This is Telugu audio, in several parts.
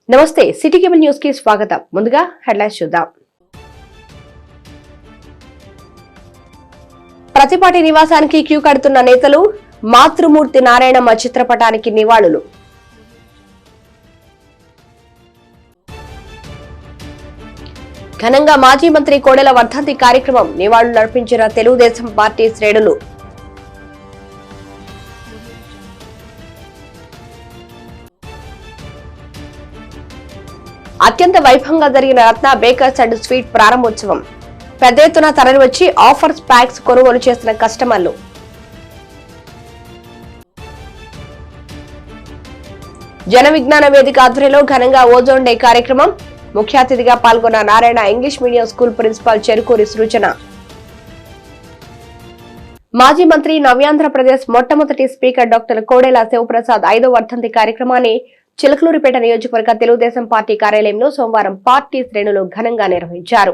నమస్తే సిటీ కేబుల్ న్యూస్ కి స్వాగతం. ముందుగా హెడ్లైన్స్ చూద్దాం. ప్రతిపాటి నివాసానికి క్యూ కడుతున్న నేతలు, మాతృమూర్తి నారాయణమ్మ చిత్రపటానికి నివాళులు. ఘనంగా మాజీ మంత్రి కోడెల వర్ధంతి కార్యక్రమం, నివాళులర్పించిన తెలుగుదేశం పార్టీ శ్రేణులు. అత్యంత వైభవంగా జరిగిన రత్న బేకర్స్ అండ్ స్వీట్ ప్రారంభోత్సవం. పెద్ద ఎత్తున తరలివచ్చి ఆఫర్స్ ప్యాక్స్ కొనుగోలు చేసిన కస్టమర్లు. జన విజ్ఞాన వేదిక ఆధ్వర్యంలో ఘనంగా ఓజోన్ డే కార్యక్రమం. ముఖ్య అతిథిగా పాల్గొన్న Narayana English medium school principal Cherukuri Srujana. మాజీ మంత్రి నవ్యాంధ్రప్రదేశ్ మొట్టమొదటి స్పీకర్ డాక్టర్ కోడెల శివప్రసాద్ 5వ వర్ధంతి కార్యక్రమాన్ని చిలకలూరిపేట నియోజకవర్గ తెలుగుదేశం పార్టీ కార్యాలయంలో సోమవారం పార్టీ శ్రేణులు ఘనంగా నిర్వహించారు.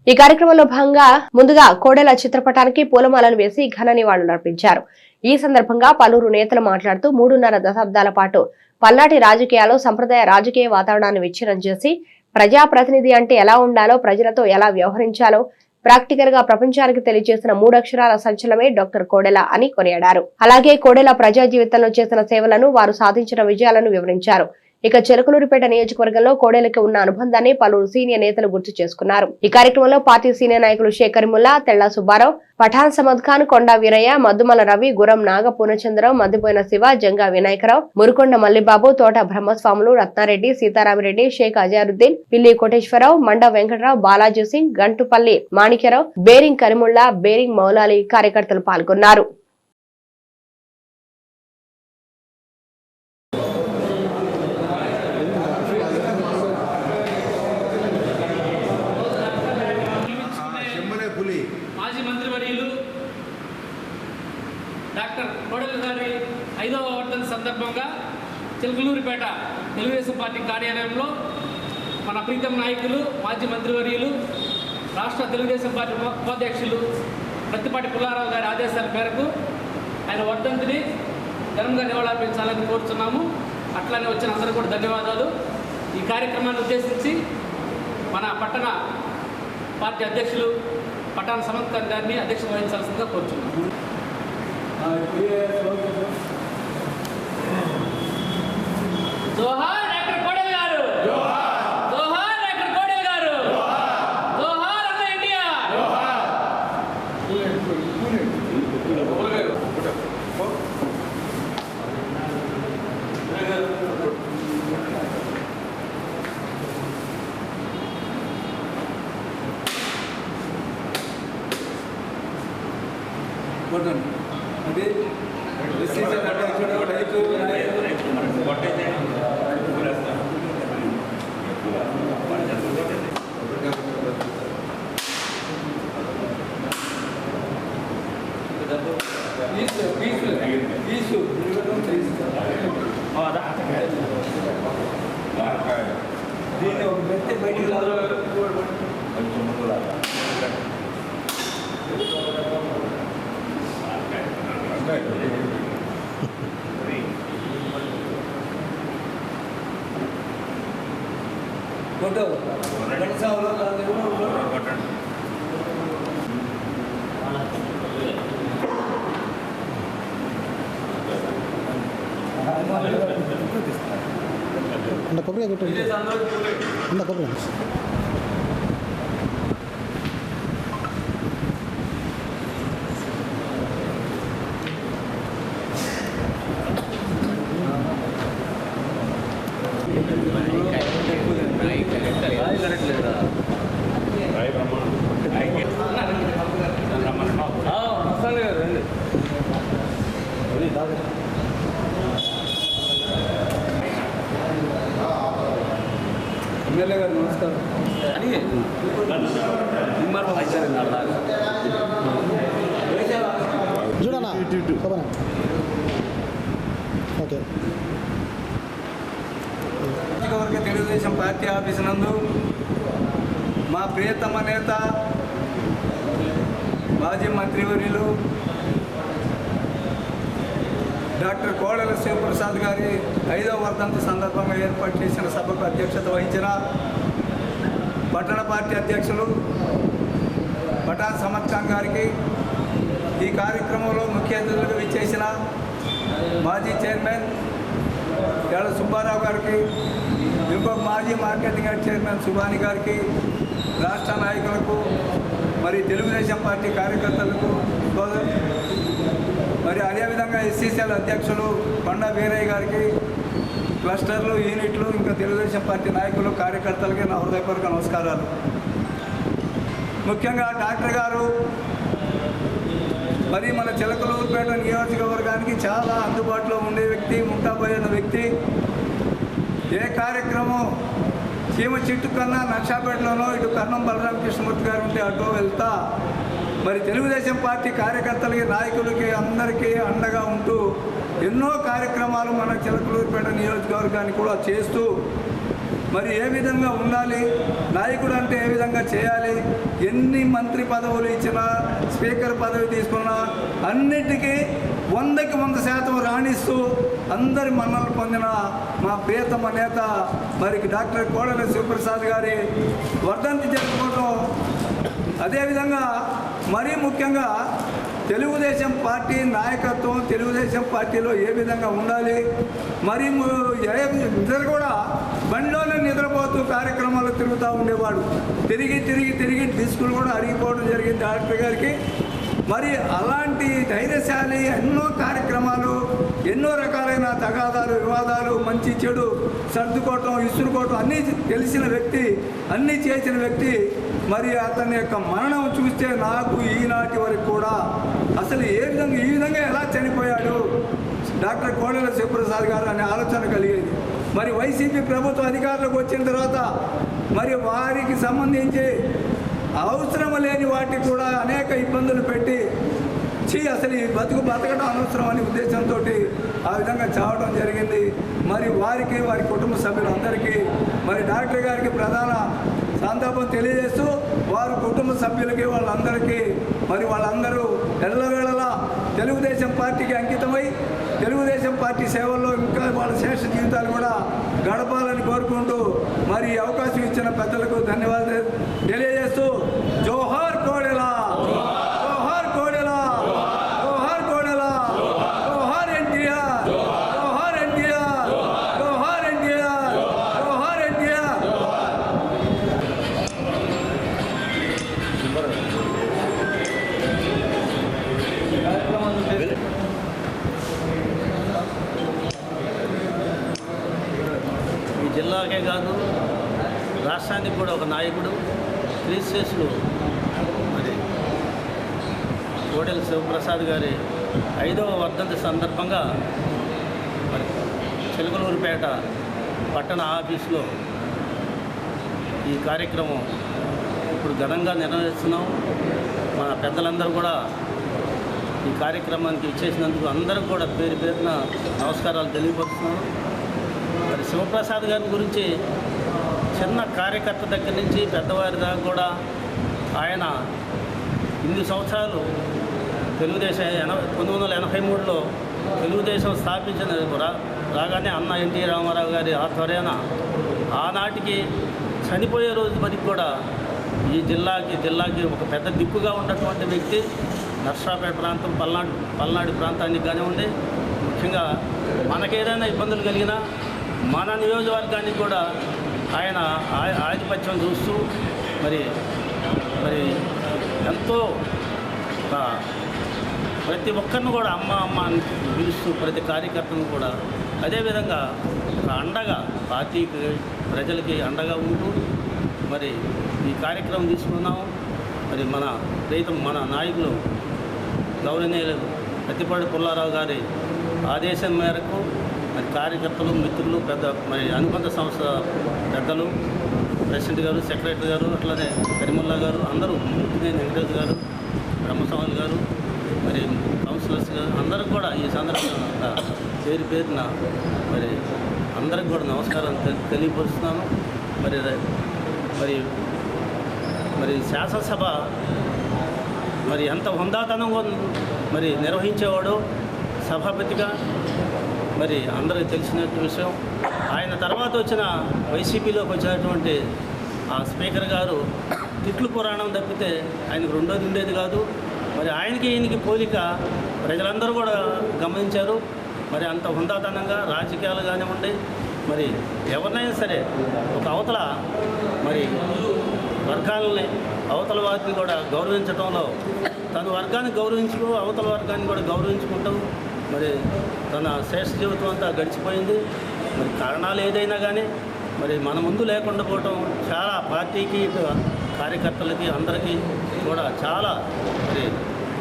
ఈ కార్యక్రమంలో భాగంగా ముందుగా కోడెల చిత్రపటానికి పూలమాలను వేసి ఘన నివాళులర్పించారు. ఈ సందర్భంగా పలువురు నేతలు మాట్లాడుతూ 3.5 దశాబ్దాల పాటు పల్నాటి రాజకీయాల్లో సంప్రదాయ రాజకీయ వాతావరణాన్ని విచ్ఛిన్నం చేసి ప్రజాప్రతినిధి అంటే ఎలా ఉండాలో, ప్రజలతో ఎలా వ్యవహరించాలో ప్రాక్టికల్ గా ప్రపంచానికి తెలియజేసిన 3 అక్షరాల సంచలనమే డాక్టర్ కోడెల అని కొనియాడారు. అలాగే కోడెల ప్రజా జీవితంలో చేసిన సేవలను, వారు సాధించిన విజయాలను వివరించారు. ఇక చిలకలూరిపేట నియోజకవర్గంలో కోడెలకి ఉన్న అనుబంధాన్ని పలువురు సీనియర్ నేతలు గుర్తు చేసుకున్నారు. ఈ కార్యక్రమంలో పార్టీ సీనియర్ నాయకులు శేఖర్ ముల్లా, తెల్లా సుబ్బారావు, పఠాన్ సమద్ ఖాన్, కొండా వీరయ్య, మద్దుమల రవి, గురం నాగ పూర్ణచంద్రరావు, మద్దిపోయిన శివ, జంగా వినాయకరావు, మురుకొండ మల్లిబాబు, తోట బ్రహ్మస్వాములు, రత్నారెడ్డి, సీతారామిరెడ్డి, షేక్ అజారుద్దీన్, పిల్లి కోటేశ్వరరావు, మండ వెంకటరావు, బాలాజీ సింగ్, గంటుపల్లి మాణిక్యరావు, బేరింగ్ కరిముల్లా, బేరింగ్ మౌలాలి కార్యకర్తలు పాల్గొన్నారు. మాజీ మంత్రివర్యులు డాక్టర్ కోడెల గారి 5వ వర్ధంతి సందర్భంగా చిలకలూరిపేట తెలుగుదేశం పార్టీ కార్యాలయంలో మన ప్రీతం నాయకులు, మాజీ మంత్రివర్యులు, రాష్ట్ర తెలుగుదేశం పార్టీ ఉపాధ్యక్షులు ప్రత్తిపాటి పుల్లారావు గారి ఆదేశాల మేరకు ఆయన వర్ధంతిని ఘనంగా నివాళులర్పించాలని కోరుతున్నాము. అట్లానే వచ్చిన అందరూ కూడా ధన్యవాదాలు. ఈ కార్యక్రమాన్ని ఉద్దేశించి మన పట్టణ పార్టీ అధ్యక్షులు పఠాన్ సమద్ ఖాన్ గారిని అధ్యక్షత వహించాల్సిందిగా కోరుచున్నాను. జోహార్ డాక్టర్ కోడెల గారు, జోహార్ డాక్టర్ కోడెల గారు, జోహార్ అన్న ఇండియా. అది దీన్ని ఒక మెత్త బయటికి ఫోటో కొబ్బరి కొబ్బరి ఎమ్మెల్యే గారు నమస్కారం. చూడనా ఓకే. తెలుగుదేశం పార్టీ ఆఫీసు నందు మా ప్రియతమ నేత మాజీ మంత్రివర్యులు డాక్టర్ కోడెల శివప్రసాద్ గారి 5వ వర్ధంతి సందర్భంగా ఏర్పాటు చేసిన సభకు అధ్యక్షత వహించిన పట్టణ పార్టీ అధ్యక్షులు పటాన్ సమద్ ఖాన్ గారికి, ఈ కార్యక్రమంలో ముఖ్య అతిథులుగా విచ్చేసిన మాజీ చైర్మన్ ఏళ్ళ సుబ్బారావు గారికి, ఇంకొక మాజీ మార్కెటింగ్ యార్డ్ చైర్మన్ సుబాని గారికి, రాష్ట్ర నాయకులకు, మరి తెలుగుదేశం పార్టీ కార్యకర్తలకు, మరి అదేవిధంగా ఎస్సీసీఎల్ అధ్యక్షులు కొండా వీరయ్య గారికి, క్లస్టర్లు, యూనిట్లు, ఇంకా తెలుగుదేశం పార్టీ నాయకులు, కార్యకర్తలకి నా హృదయపూర్వక నమస్కారాలు. ముఖ్యంగా డాక్టర్ గారు మరి మన చిలకలూరుపేట నియోజకవర్గానికి చాలా అందుబాటులో ఉండే వ్యక్తి, ఉంటాబోయిన వ్యక్తి. ఏ కార్యక్రమం చీమ చెట్టు కన్నా నక్షాపేటలోనో ఇటు కర్ణం బలరామకృష్ణమూర్తి గారు ఉంటే అటో వెళ్తా మరి తెలుగుదేశం పార్టీ కార్యకర్తలకి, నాయకులకి, అందరికీ అండగా ఉంటూ ఎన్నో కార్యక్రమాలు మన చిలకలూరుపేట నియోజకవర్గాన్ని కూడా చేస్తూ మరి ఏ విధంగా ఉండాలి, నాయకుడు అంటే ఏ విధంగా చేయాలి, ఎన్ని మంత్రి పదవులు ఇచ్చినా, స్పీకర్ పదవి తీసుకున్నా అన్నిటికీ 100కి 100% రాణిస్తూ అందరి మన్నలు పొందిన మా ప్రియతమ నేత మరి డాక్టర్ కోడెల శివప్రసాద్ గారి వర్ధంతి జరుపుకోవటం, అదేవిధంగా మరీ ముఖ్యంగా తెలుగుదేశం పార్టీ నాయకత్వం, తెలుగుదేశం పార్టీలో ఏ విధంగా ఉండాలి, మరి ఇద్దరు కూడా బండిలోనే నిద్రపోతూ కార్యక్రమాలు తిరుగుతూ ఉండేవాడు. తిరిగి డిస్కులు కూడా అరిగిపోవడం జరిగింది డాక్టర్ గారికి. మరి అలాంటి ధైర్యశాలి, ఎన్నో కార్యక్రమాలు, ఎన్నో రకాలైన తగాదాలు, వివాదాలు, మంచి చెడు సర్దుకోవటం, ఇసురుకోవటం అన్నీ తెలిసిన వ్యక్తి, అన్నీ చేసిన వ్యక్తి. మరి అతని యొక్క మరణం చూస్తే నాకు ఈనాటి వరకు కూడా అసలు ఈ విధంగా ఎలా చనిపోయాడు డాక్టర్ కోడెల శివప్రసాద్ గారు అనే ఆలోచన కలిగేది. మరి వైసీపీ ప్రభుత్వం అధికారంలోకి వచ్చిన తర్వాత మరి వారికి సంబంధించి అవసరం లేని వాటికి కూడా అనేక ఇబ్బందులు పెట్టి అసలు ఈ బతకడం అనవసరం అనే ఉద్దేశంతో ఆ విధంగా చావడం జరిగింది. మరి వారికి, వారి కుటుంబ సభ్యులందరికీ మరి డాక్టర్ గారికి ప్రధాన సంతాపం తెలియజేస్తూ వారి కుటుంబ సభ్యులకి, వాళ్ళందరికీ మరి వాళ్ళందరూ ఎల్లవేళలా తెలుగుదేశం పార్టీకి అంకితమై తెలుగుదేశం పార్టీ సేవల్లో ఇంకా వాళ్ళ శేష జీవితాలు కూడా గడపాలని కోరుకుంటూ మరి అవకాశం ఇచ్చిన పెద్దలకు ధన్యవాదాలు తెలియజేస్తూ జోహార్ కోడెల, జోహార్ కోడెల, జోహార్ కోడెల, జోహార్ ఎన్టీఆర్, జోహార్ ఎన్టీఆర్, జోహార్ ఎన్టీఆర్, జోహార్ ఎన్టీఆర్. ఈ జిల్లాకే కాదు రాష్ట్రానికి కూడా ఒక నాయకుడు, క్రీస్తులు మరి కోడెల శివప్రసాద్ గారి 5వ వర్ధంతి సందర్భంగా మరి చిలకలూరుపేట పట్టణ ఆఫీసులో ఈ కార్యక్రమం ఇప్పుడు ఘనంగా నిర్వహిస్తున్నాం. మన పెద్దలందరూ కూడా ఈ కార్యక్రమానికి ఇచ్చేసినందుకు అందరూ కూడా పేరు పేరున నమస్కారాలు తెలియపరుస్తున్నాను. మరి శివప్రసాద్ గారి గురించి చిన్న కార్యకర్త దగ్గర నుంచి పెద్దవారి దాకా కూడా ఆయన ఇన్ని సంవత్సరాలు తెలుగుదేశం 1983లో తెలుగుదేశం స్థాపించిన రాగానే అన్న ఎన్టీ రామారావు గారి ఆధ్వర్యాన ఆనాటికి చనిపోయే రోజు వరకు కూడా ఈ జిల్లాకి ఒక పెద్ద దిక్కుగా ఉన్నటువంటి వ్యక్తి. నర్సాపేట ప్రాంతం, పల్నాడు ప్రాంతానికి కానివ్వండి, ముఖ్యంగా మనకేదైనా ఇబ్బందులు కలిగినా మన నియోజకవర్గానికి కూడా ఆయన ఆధిపత్యం చూస్తూ మరి ఎంతో ప్రతి ఒక్కరిని కూడా అమ్మ అని పిలుస్తూ ప్రతి కార్యకర్తను కూడా అదేవిధంగా ఒక అండగా పార్టీకి, ప్రజలకి అండగా ఉంటూ మరి ఈ కార్యక్రమం తీసుకున్నాము. మరి మన నాయకులు గౌరవనీయులు ప్రతిపాడు పుల్లారావు గారి ఆదేశం మేరకు మరి కార్యకర్తలు, మిత్రులు, మరి అనుబంధ సంస్థ పెద్దలు, ప్రెసిడెంట్ గారు, సెక్రటరీ గారు, అట్లనే కరిముల్లా గారు, అందరూ ముఖ్యమైన వెంకటేష్ గారు, బ్రహ్మస్వామి గారు, మరి కౌన్సిలర్స్ గారు అందరూ కూడా ఈ సందర్భంగా పేరున మరి అందరికి కూడా నమస్కారం తెలియపరుస్తున్నాను. మరి శాసనసభ మరి ఎంత హుందాతనంగా మరి నిర్వహించేవాడు, సభాపతిగా మరి అందరికీ తెలిసిన విషయం. ఆయన తర్వాత వచ్చిన వైసీపీలోకి వచ్చినటువంటి ఆ స్పీకర్ గారు తిట్లు పురాణం తప్పితే ఆయనకు రెండోది ఉండేది కాదు. మరి ఆయనకి ఈయనకి పోలిక ప్రజలందరూ కూడా గమనించారు. మరి అంత హుందాతనంగా రాజకీయాలు కానివ్వండి, మరి ఎవరినైనా సరే ఒక అవతల మరి వర్గాలని అవతల వారిని కూడా గౌరవించడంలో తన వర్గాన్ని గౌరవించుకో అవతల వర్గాన్ని కూడా గౌరవించుకుంటూ మరి తన శ్రేష్ఠ జీవితం అంతా గడిచిపోయింది. మరి కారణాలు ఏదైనా కానీ మరి మన ముందు లేకుండా పోవటం చాలా పార్టీకి కార్యకర్తలకి అందరికీ కూడా చాలా మరి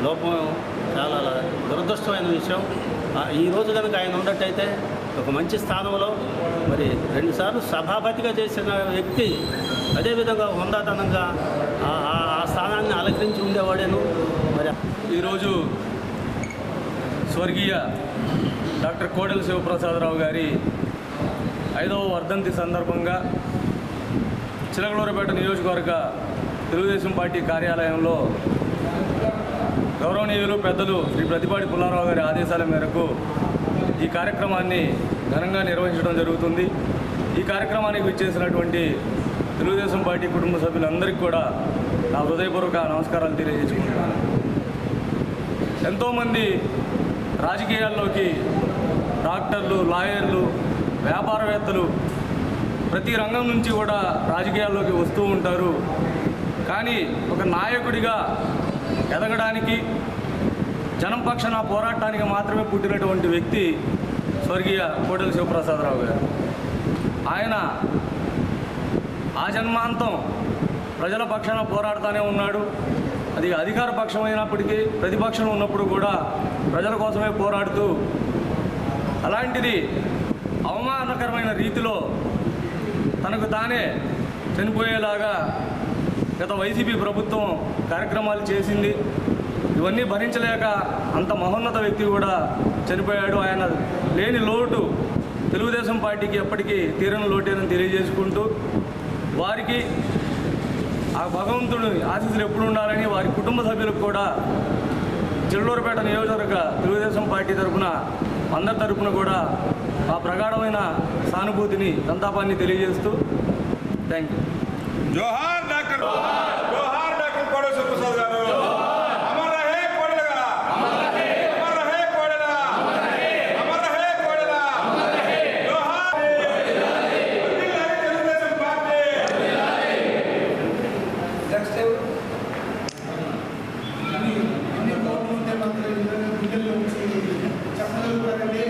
లోపం, చాలా దురదృష్టమైన విషయం. ఈరోజు కనుక ఆయన ఉన్నట్టయితే ఒక మంచి స్థానంలో మరి 2 సార్లు సభాపతిగా చేసిన వ్యక్తి అదేవిధంగా హుందాతనంగా ఆ స్థానాన్ని అలంకరించి ఉండేవాడేను. మరి ఈరోజు స్వర్గీయ డాక్టర్ కోడెల శివప్రసాదరావు గారి 5వ వర్ధంతి సందర్భంగా చిలకలూరిపేట నియోజకవర్గ తెలుగుదేశం పార్టీ కార్యాలయంలో గౌరవనీయులు పెద్దలు శ్రీ ప్రతిపాటి పుల్లారావు గారి ఆదేశాల మేరకు ఈ కార్యక్రమాన్ని ఘనంగా నిర్వహించడం జరుగుతుంది. ఈ కార్యక్రమానికి విచ్చేసినటువంటి తెలుగుదేశం పార్టీ కుటుంబ సభ్యులందరికీ కూడా నా హృదయపూర్వక నమస్కారాలు తెలియజేసుకుంటున్నాను. ఎంతోమంది రాజకీయాల్లోకి డాక్టర్లు, లాయర్లు, వ్యాపారవేత్తలు ప్రతి రంగం నుంచి కూడా రాజకీయాల్లోకి వస్తూ ఉంటారు. కానీ ఒక నాయకుడిగా ఎదగడానికి, జనం పక్షాన పోరాటానికి మాత్రమే పుట్టినటువంటి వ్యక్తి స్వర్గీయ కోడెల శివప్రసాదరావు గారు. ఆయన ఆ జన్మాంతం ప్రజల పక్షాన పోరాడుతూనే ఉన్నాడు. అది అధికార పక్షం అయినప్పటికీ, ప్రతిపక్షం ఉన్నప్పుడు కూడా ప్రజల కోసమే పోరాడుతూ, అలాంటిది అవమానకరమైన రీతిలో తనకు తానే చనిపోయేలాగా గత వైసీపీ ప్రభుత్వం కార్యక్రమాలు చేసింది. ఇవన్నీ భరించలేక అంత మహోన్నత వ్యక్తి కూడా చనిపోయాడు. ఆయన లేని లోటు తెలుగుదేశం పార్టీకి ఎప్పటికీ తీరని లోటేనని తెలియజేసుకుంటూ, వారికి ఆ భగవంతుడు ఆశీస్సులు ఎప్పుడు ఉండాలని వారి కుటుంబ సభ్యులకు కూడా చిలకలూరిపేట నియోజకవర్గ తెలుగుదేశం పార్టీ తరఫున అందరి తరఫున కూడా ఆ ప్రగాఢమైన సానుభూతిని, సంతాపాన్ని తెలియజేస్తూ థ్యాంక్ యూ. జోహార్ డాక్టర్, జోహార్ డాక్టర్ కోడెల శివప్రసాద్ గారు. అమర్ రహే కోడెల గారు, అమర్ రహే కోడెల, అమర్ రహే కోడెల. జోహార్ తెలుగుదేశం పార్టీ. నెక్స్ట్ అన్ని కోట్లు ఉంటే మాత్రం గుండెల్లో చెప్పగలుగుతారండి.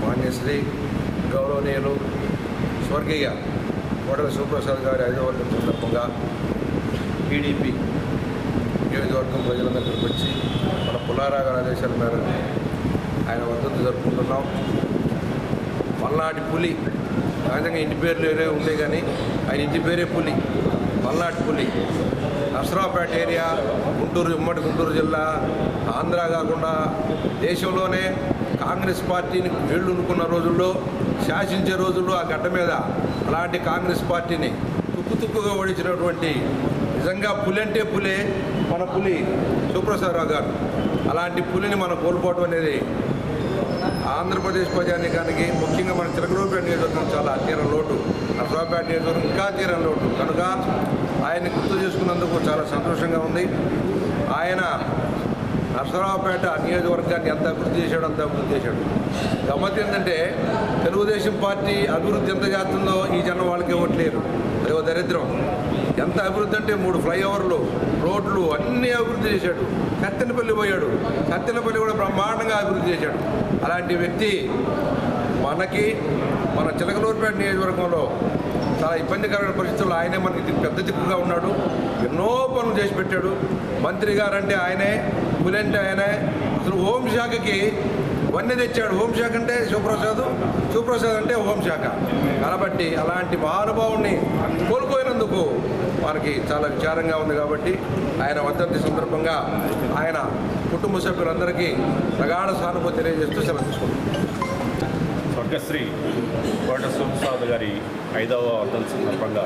మాన్యశ్రీ గౌరవనీయులు స్వర్గీయ కోడెల శివప్రసాద్ గారి 5వ వర్ధంతి సందర్భంగా టీడీపీ నియోజకవర్గం ప్రజలందరికీ వచ్చి మన పుల్లారావు గారి ఆదేశాల మేరకు ఆయన వర్ధంతి జరుపుకుంటున్నాం. పల్నాటి పులి, సహజంగా ఇంటి పేర్లు వేరే ఉండే కానీ ఆయన ఇంటి పేరే పులి, పల్నాటి పులి. నర్సరావుపేట ఏరియా, గుంటూరు, ఉమ్మడి గుంటూరు జిల్లా, ఆంధ్ర కాకుండా దేశంలోనే కాంగ్రెస్ పార్టీని వేళ్ళునుకున్న రోజుల్లో, శాసించే రోజుల్లో ఆ గడ్డ మీద అలాంటి కాంగ్రెస్ పార్టీని తుక్కుగా ఓడించినటువంటి నిజంగా పులి అంటే పులే మన పులి శివప్రసాదరావు గారు. అలాంటి పులిని మనం కోల్పోవడం అనేది ఆంధ్రప్రదేశ్ ప్రజానీకానికి, ముఖ్యంగా మన చిలకలూరిపేట నియోజకవర్గం చాలా తీరని లోటు. నర్సరావుపేట నియోజకవర్గం ఇంకా తీరని లోటు కనుక ఆయన్ని గుర్తు చేసుకున్నందుకు చాలా సంతోషంగా ఉంది. ఆయన నర్సరావుపేట నియోజకవర్గాన్ని ఎంత అభివృద్ధి చేశాడు, అంత అభివృద్ధి చేశాడు. గమ్మత్ ఏంటంటే తెలుగుదేశం పార్టీ అభివృద్ధి ఎంత చేస్తుందో ఈ జనం వాళ్ళకి ఇవ్వట్లేరు. అదే దరిద్రం. ఎంత అభివృద్ధి అంటే 3 ఫ్లైఓవర్లు, రోడ్లు అన్నీ అభివృద్ధి చేశాడు. కత్తెనపల్లి పోయాడు, కత్తెనపల్లి కూడా బ్రహ్మాండంగా అభివృద్ధి చేశాడు. అలాంటి వ్యక్తి మనకి మన చిలకలూరిపేట నియోజకవర్గంలో చాలా ఇబ్బందికరమైన పరిస్థితుల్లో ఆయనే మనకి పెద్ద దిక్కుగా ఉన్నాడు. ఎన్నో పనులు చేసి పెట్టాడు. మంత్రి గారంటే ఆయనే, పులంటే ఆయనే. అసలు హోంశాఖకి వన్నీ తెచ్చాడు. హోంశాఖ అంటే శివప్రసాద్, శివప్రసాద్ అంటే హోంశాఖ. కాబట్టి అలాంటి మహానుభావుడిని కోల్పోయినందుకు మనకి చాలా విచారంగా ఉంది. కాబట్టి ఆయన వర్ధంతి సందర్భంగా ఆయన కుటుంబ సభ్యులందరికీ ప్రగాఢ సానుభూతి తెలియజేస్తూ సెలవు తీసుకుంటాం. స్వర్గశ్రీ కోట సోమప్రసాద్ గారి 5వ వర్ధంతి సందర్భంగా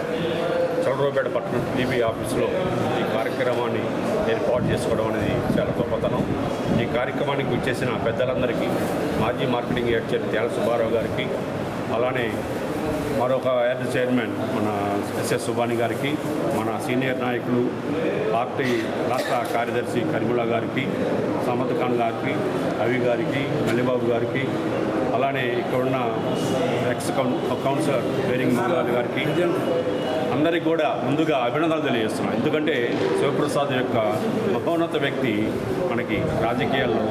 చలరూపేట పట్టణ టీబీ ఆఫీసులో ఈ కార్యక్రమాన్ని ఏర్పాటు చేసుకోవడం అనేది చాలా గొప్పతనం. ఈ కార్యక్రమానికి వచ్చేసిన పెద్దలందరికీ, మాజీ మార్కెటింగ్ హెడ్ తేల సుబ్బారావు గారికి, అలానే మరొక యాడ్ చైర్మన్ మన ఎస్ఎస్ సుబాని గారికి, మన సీనియర్ నాయకులు పార్టీ రాష్ట్ర కార్యదర్శి కరిముల్లా గారికి, సమద్ ఖాన్ గారికి, అవి గారికి, మల్లిబాబు గారికి, అలానే ఇక్కడున్న ఎక్స్ కౌన్సిలర్ బేరింగ్ గారికి అందరికీ కూడా ముందుగా అభినందనలు తెలియజేస్తున్నాను. ఎందుకంటే శివప్రసాద్ యొక్క మహోన్నత వ్యక్తి మనకి రాజకీయాల్లో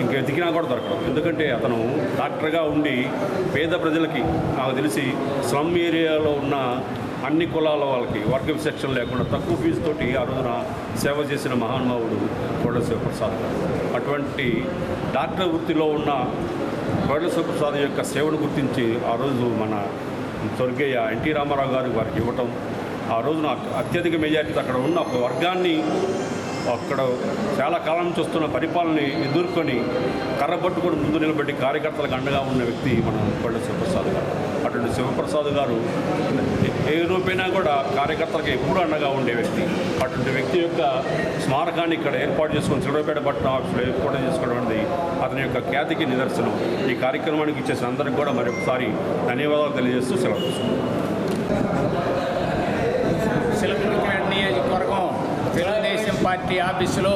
ఇంక ఎదిగినా కూడా దొరకడం. ఎందుకంటే అతను డాక్టర్గా ఉండి పేద ప్రజలకి, నాకు తెలిసి స్లమ్ ఏరియాలో ఉన్న అన్ని కులాల వాళ్ళకి వర్గ విచక్షణ లేకుండా తక్కువ ఫీజుతోటి ఆ రోజున సేవ చేసిన మహానుభావుడు కోడెల శివప్రసాద్ గారు. అటువంటి డాక్టర్ వృత్తిలో ఉన్న కోడెల శివప్రసాద్ యొక్క సేవను గుర్తించి ఆ రోజు మన స్వర్గీయ ఎన్టీ రామారావు గారు వారికి ఇవ్వటం, ఆ రోజున అత్యధిక మెజారిటీతో అక్కడ ఉన్న ఒక వర్గాన్ని, అక్కడ చాలా కాలం నుంచి వస్తున్న పరిపాలనని ఎదుర్కొని కర్రబట్టుకొని ముందు నిలబెట్టి కార్యకర్తలకు అండగా ఉన్న వ్యక్తి మన కోడెల శివప్రసాద్ గారు. అటువంటి శివప్రసాద్ గారు ఏ రూపైనా కూడా కార్యకర్తలకు ఎప్పుడూ అండగా ఉండే వ్యక్తి. అటువంటి వ్యక్తి యొక్క స్మారకాన్ని ఇక్కడ ఏర్పాటు చేసుకొని చిరుపేట పట్టణ ఆఫీసులో ఏర్పాటు చేసుకోవడం అనేది అతని యొక్క ఖ్యాతికి నిదర్శనం. ఈ కార్యక్రమానికి ఇచ్చేసిన అందరికీ కూడా మరొకసారి ధన్యవాదాలు తెలియజేస్తూ సెలవు తీసుకుంటాం. చిలకలూరిపేట నియోజకవర్గం తెలుగుదేశం పార్టీ ఆఫీసులో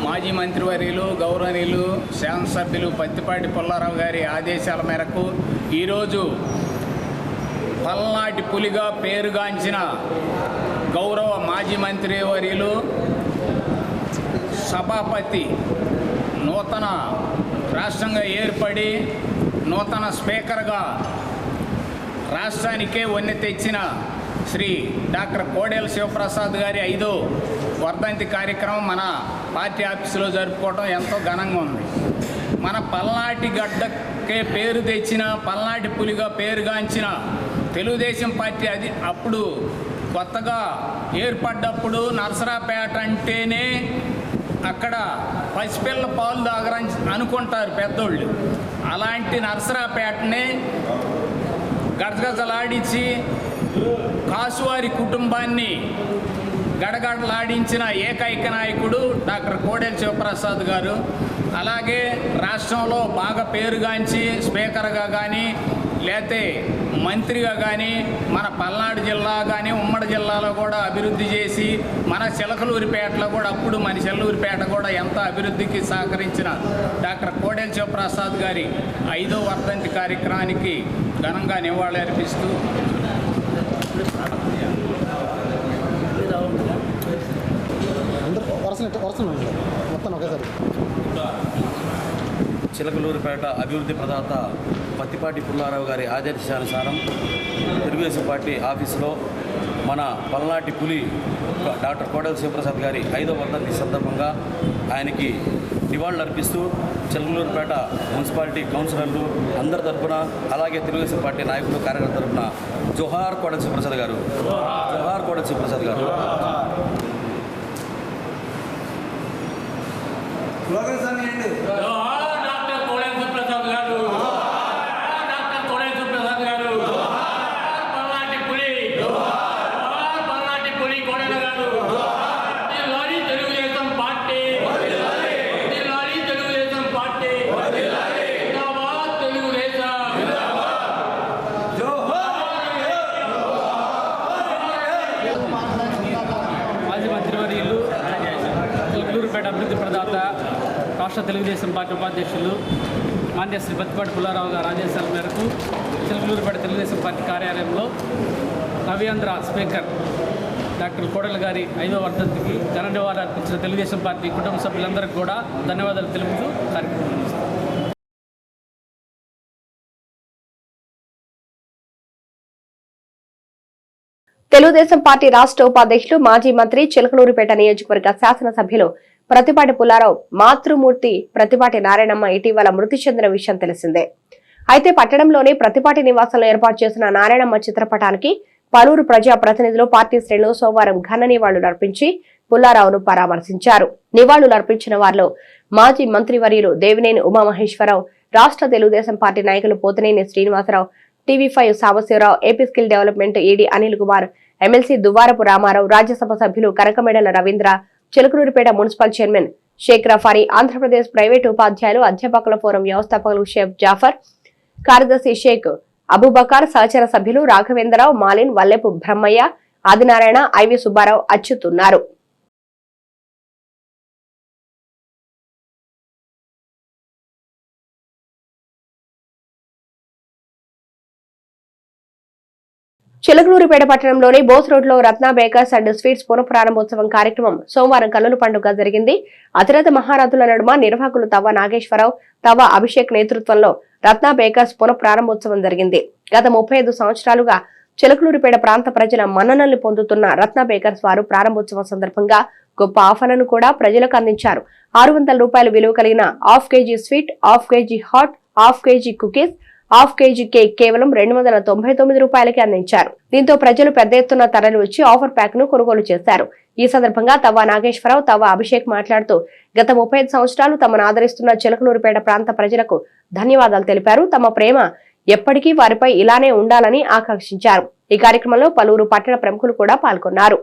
మాజీ మంత్రివర్యులు, గౌరవనీయులు, శాసనసభ్యులు పత్తిపాటి పుల్లారావు గారి ఆదేశాల మేరకు ఈరోజు పల్నాటి పులిగా పేరుగాంచిన గౌరవ మాజీ మంత్రివర్యులు, సభాపతి, నూతన రాష్ట్రంగా ఏర్పడి నూతన స్పీకర్గా రాష్ట్రానికే వన్నె తెచ్చిన శ్రీ డాక్టర్ కోడెల శివప్రసాద్ గారి 5వ వర్ధంతి కార్యక్రమం మన పార్టీ ఆఫీసులో జరుపుకోవడం ఎంతో ఘనంగా ఉంది. మన పల్నాటి గడ్డకే పేరు తెచ్చిన, పల్నాటి పులిగా పేరుగాంచిన తెలుగుదేశం పార్టీ అప్పుడు కొత్తగా ఏర్పడ్డప్పుడు నరసరాపేట అంటేనే అక్కడ పసిపిల్ల పాలు తాగరని అనుకుంటారు పెద్దోళ్ళు. అలాంటి నరసరాపేటనే గజగజలాడించి కాసువారి కుటుంబాన్ని గడగడలాడించిన ఏకైక నాయకుడు డాక్టర్ కోడెల శివప్రసాద్ గారు. అలాగే రాష్ట్రంలో బాగా పేరుగాంచి స్పీకర్గా కానీ లేతే మంత్రిగా కానీ మన పల్నాడు జిల్లా కానీ ఉమ్మడి జిల్లాలో కూడా అభివృద్ధి చేసి మన చిలకలూరిపేటలో కూడా అప్పుడు మన చిలకలూరిపేట కూడా ఎంత అభివృద్ధికి సహకరించిన డాక్టర్ కోడెల శివప్రసాద్ గారి 5వ వర్ధంతి కార్యక్రమానికి ఘనంగా నివాళులు అర్పిస్తూ మొత్తం ఒకేసారి చిలకలూరిపేట అభివృద్ధి ప్రదాత పత్తిపాటి పుల్లారావు గారి ఆదేశానుసారం తెలుగుదేశం పార్టీ ఆఫీసులో మన పల్నాటి పులి డాక్టర్ కోడెల శివప్రసాద్ గారి 5వ వర్ధంతి సందర్భంగా ఆయనకి నివాళులు అర్పిస్తూ చిలకలూరిపేట మున్సిపాలిటీ కౌన్సిలర్లు అందరి తరఫున, అలాగే తెలుగుదేశం పార్టీ నాయకులు, కార్యకర్తల తరఫున జోహార్ కోడెల శివప్రసాద్ గారు, జోహార్ కోడెల శివప్రసాద్ గారు. స్లోగన్స్ అని ఏంటి? డాక్టర్ కోడెల శివప్రసాద్ గారు, డాక్టర్ కోడెల శివప్రసాద్ గారు, పల్నాటి పులి, పల్నాటి పులి కోడెల గారు, జిల్లాని తెలుగుదేశం పార్టీ, జిల్లాని తెలుగుదేశం పార్టీ, జిందాబాద్ తెలుగుదేశం. మాజీ మంత్రివర్యులు, చిలకలూరిపేట అభివృద్ధి ప్రదాత, రాష్ట్ర తెలుగుదేశం పార్టీ ఉపాధ్యక్షులు మాన్య శ్రీ పత్తిపాటి పుల్లారావు గారి ఆదేశాల మేరకు చిలకలూరిపేట తెలుగుదేశం పార్టీ కార్యాలయంలో నవ్యాంధ్ర స్పీకర్ డాక్టర్ కోడెల గారి 5వ వర్ధంతికి ఘన నివాళులు అర్పించిన తెలుగుదేశం పార్టీ కుటుంబ సభ్యులందరికీ కూడా ధన్యవాదాలు తెలుపుతూ కార్యక్రమం నిర్వహిస్తారు. తెలుగుదేశం పార్టీ రాష్ట్ర ఉపాధ్యక్షులు, మాజీ మంత్రి, చిలకలూరిపేట నియోజకవర్గ శాసనసభ్యులు ప్రతిపాటి పుల్లారావు మాతృమూర్తి ప్రతిపాటి నారాయణమ్మ ఇటీవల మృతి చెందిన విషయం తెలిసిందే. అయితే పట్టణంలోని ప్రతిపాటి నివాసంలో ఏర్పాటు చేసిన నారాయణమ్మ చిత్రపటానికి పలువురు ప్రజా ప్రతినిధులు, పార్టీ శ్రేణులు సోమవారం ఘన నివాళులు అర్పించి పుల్లారావును పరామర్శించారు. నివాళులు అర్పించిన వారిలో మాజీ మంత్రివర్యులు దేవినేని ఉమామహేశ్వరరావు, రాష్ట్ర తెలుగుదేశం పార్టీ నాయకులు Pothineni Srinivasa Rao, TV five Sambasiva Rao, AP skill development ED Anil Kumar, MLC Duvvarapu Rama Rao, Rajya Sabha సభ్యులు Kanakamedala Ravindra, Chilakaluripet municipal chairman Sheikh Rafari, Andhra Pradesh private ఉపాధ్యాయులు అధ్యాపకుల ఫోరం వ్యవస్థాపకులు షేక్ జాఫర్, కార్యదర్శి షేక్ అబూబకర్, సహచర సభ్యులు రాఘవేంద్రరావు, మాలిన్, వల్లెపు బ్రహ్మయ్య, ఆదినారాయణ, ఐవి సుబ్బారావు అచ్యుతున్నారు. చిలకలూరిపేట పట్టణంలోని బోస్ రోడ్ లో రత్న బేకర్స్ అండ్ స్వీట్స్ పునఃప్రారంభోత్సవం కార్యక్రమం సోమవారం కన్నుల పండుగ జరిగింది. అతిరథ మహారథుల నడుమ నిర్వాహకులు తవ్వ నాగేశ్వరరావు, తవ్వ అభిషేక్ నేతృత్వంలో రత్న బేకర్స్ పునఃప్రారంభోత్సవం జరిగింది. గత 35 సంవత్సరాలుగా చిలకలూరిపేట ప్రాంత ప్రజల మన్ననల్ని పొందుతున్న రత్న బేకర్స్ వారు ప్రారంభోత్సవం సందర్భంగా గొప్ప ఆఫర్లను కూడా ప్రజలకు అందించారు. 600 రూపాయల విలువ కలిగిన half KG sweet, half KG hot, half KG cookies, half KG cake కేవలం 299 రూపాయలకి అందించారు. దీంతో ప్రజలు పెద్ద ఎత్తున తరలి వచ్చి ఆఫర్ ప్యాక్ ను కొనుగోలు చేశారు. ఈ సందర్భంగా తవ్వ నాగేశ్వరరావు, తవ్వ అభిషేక్ మాట్లాడుతూ గత 35 సంవత్సరాలు తమను ఆదరిస్తున్న చిలకలూరిపేట ప్రాంత ప్రజలకు ధన్యవాదాలు తెలిపారు. తమ ప్రేమ ఎప్పటికీ వారిపై ఇలానే ఉండాలని ఆకాంక్షించారు. ఈ కార్యక్రమంలో పలువురు పట్టణ ప్రముఖులు కూడా పాల్గొన్నారు.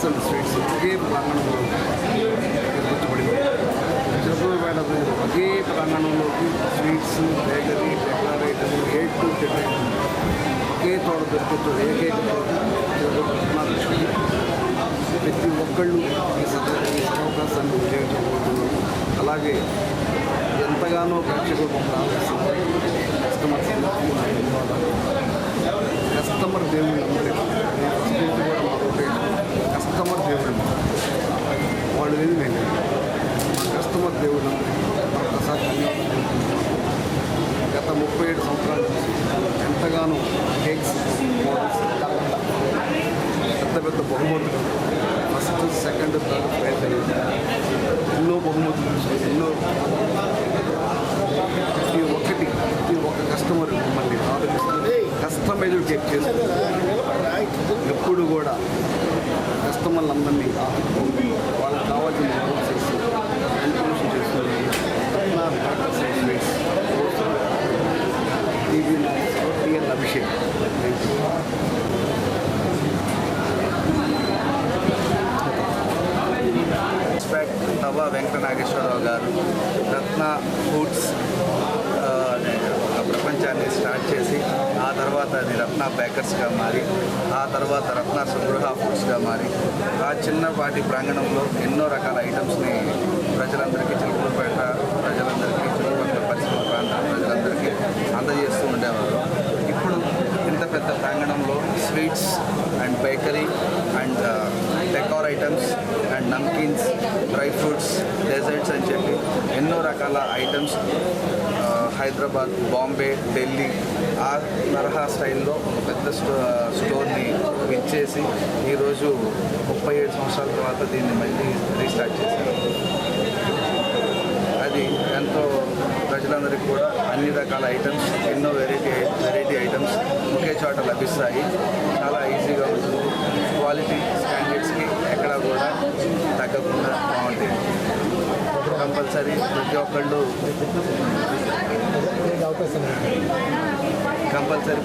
అండ్ స్వీట్స్ ఒకే ప్రాంగణంలో నిర్మించబడింది. చిలకలూరిపేట ప్రజలు ఒకే ప్రాంగణంలోకి sweets, bakery, decoration, A to Z ఒకే తోట దొరుకుతుంది. ఏకైక తోట ప్రతి ఒక్కళ్ళు ఈ అవకాశాన్ని వినియోగించబోతున్నారు. అలాగే ఎంతగానో ప్రేక్షకులు మమ్మల్ని కస్టమర్ దేవుళ్ళు అందరూ కస్టమర్ దేవుళ్ళు వాళ్ళు ఏది మేము కస్టమర్ దేవుళ్ళు ఒకసారి గత 37 సంవత్సరాల నుంచి ఎంతగానో కేక్స్ మోడల్స్ పెద్ద బహుమతులు ఫస్ట్, సెకండ్, థర్డ్ ప్రైజ్ ఎన్నో బహుమతులు ఎన్నో ప్రతి ఒక్క కస్టమర్ మమ్మల్ని ఆదరిస్తుంది. కస్టమైజ్డ్ కేక్ చేస్తుంది. ఎప్పుడు కూడా కస్టమర్లందరినీ వాళ్ళకి కావాల్సిన చేసి ఇన్ఫర్మేషన్ చేస్తుంది. అభిషేక్ తవా వెంకట నాగేశ్వరరావు గారు రత్న ఫుడ్స్ ప్రపంచాన్ని స్టార్ట్ చేసి ఆ తర్వాత అది రత్న బేకర్స్గా మారి ఆ తర్వాత రత్న సుగృహ ఫుడ్స్గా మారి ఆ చిన్నపాటి ప్రాంగణంలో ఎన్నో రకాల ఐటమ్స్ని ప్రజలందరికీ చిలకలూరిపేట ప్రజలందరికీ చుట్టుపక్కల పరిసర ప్రాంతాల ప్రజలందరికీ అందజేస్తూ ఉండేవారు. ఇప్పుడు ఇంత పెద్ద ప్రాంగణంలో sweets and bakery and decor items and namkeens, dry fruits, desserts అని చెప్పి ఎన్నో రకాల ఐటమ్స్ హైదరాబాద్, బాంబే, ఢిల్లీ ఆ తరహా స్టైల్లో ఒక పెద్ద స్టోర్ని ఇచ్చేసి ఈరోజు 37 సంవత్సరాల తర్వాత దీన్ని మళ్ళీ రీస్టార్ట్ చేశారు. అది ఎంతో ప్రజలందరికీ కూడా అన్ని రకాల ఐటమ్స్, ఎన్నో వెరైటీ ఐటమ్స్ ఒకే చోట లభిస్తాయి. చాలా ఈజీగా ఉంటుంది. క్వాలిటీ స్టాండర్డ్స్కి ఎక్కడా కూడా తగ్గకుండా బాగుంటాయి. కంపల్సరీ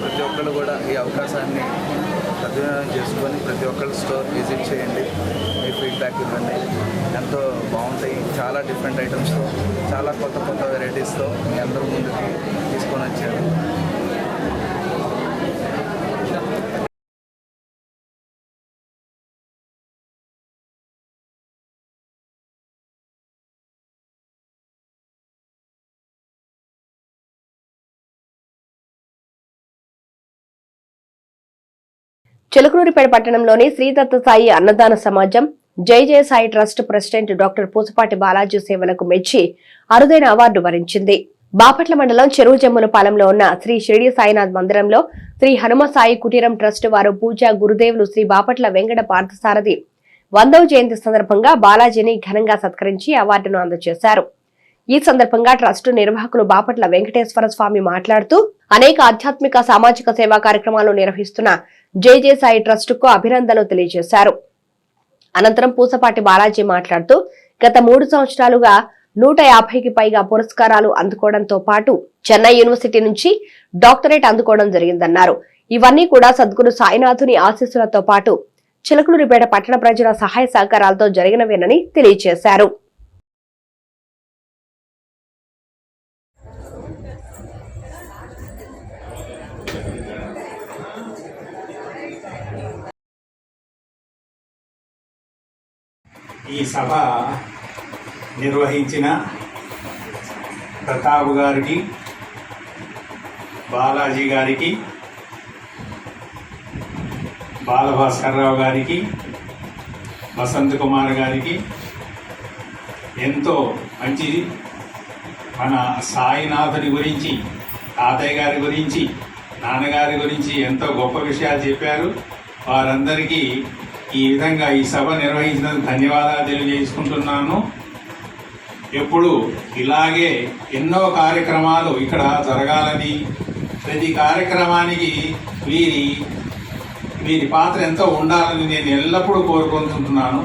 ప్రతి ఒక్కళ్ళు కూడా ఈ అవకాశాన్ని సద్వినియోగం చేసుకొని ప్రతి ఒక్కళ్ళు స్టోర్ విజిట్ చేయండి. మీ ఫీడ్బ్యాక్ ఇవ్వండి. ఎంతో బాగుంటాయి. చాలా డిఫరెంట్ ఐటమ్స్తో, చాలా కొత్త వెరైటీస్తో మీ అందరూ ముందుకి తీసుకొని వచ్చారు. చిలకలూరిపేట పట్టణంలోని శ్రీదత్త సాయి అన్నదాన సమాజం జై Sai trust president doctor Pusapati Balaji సేవలకు మెచ్చి అరుదైన అవార్డు వరించింది. బాపట్ల మండలం చెరువు జమ్ములపాలెంలో ఉన్న శ్రీ షిరిడి సాయినాథ్ మందిరంలో శ్రీ హనుమ సాయి కుటీరం ట్రస్ట్ వారు పూజా గురుదేవులు శ్రీ బాపట్ల వెంకట పార్థసారథి 100వ జయంతి సందర్భంగా బాలాజీని ఘనంగా సత్కరించి అవార్డును అందజేశారు. ఈ సందర్భంగా ట్రస్టు నిర్వాహకులు బాపట్ల వెంకటేశ్వర స్వామి మాట్లాడుతూ అనేక ఆధ్యాత్మిక సామాజిక సేవా కార్యక్రమాలు నిర్వహిస్తున్న జై సాయి ట్రస్టుకు అభినందనలు తెలియజేశారు. అనంతరం పూసపాటి బాలాజీ మాట్లాడుతూ గత 3 సంవత్సరాలుగా 150కి పైగా పురస్కారాలు అందుకోవడంతో పాటు చెన్నై యూనివర్సిటీ నుంచి డాక్టరేట్ అందుకోవడం జరిగిందన్నారు. ఇవన్నీ కూడా సద్గురు సాయినాథుని ఆశీస్సులతో పాటు చిలకలూరిపేట పట్టణ ప్రజల సహాయ సహకారాలతో జరిగినవేనని తెలియజేశారు. ఈ సభ నిర్వహించిన ప్రతాప్ గారికి, బాలాజీ గారికి, బాలభాస్కర్రావు గారికి, వసంత్ కుమార్ గారికి ఎంతో మంచి మన సాయినాథుని గురించి, తాతయ్య గారి గురించి, నాన్నగారి గురించి ఎంతో గొప్ప విషయాలు చెప్పారు. వారందరికీ ఈ విధంగా ఈ సభ నిర్వహించినందుకు ధన్యవాదాలు తెలియజేసుకుంటున్నాను. ఎప్పుడు ఇలాగే ఎన్నో కార్యక్రమాలు ఇక్కడ జరగాలని, ప్రతి కార్యక్రమానికి వీరి పాత్ర ఎంతో ఉండాలని నేను ఎల్లప్పుడూ కోరుకుంటున్నాను.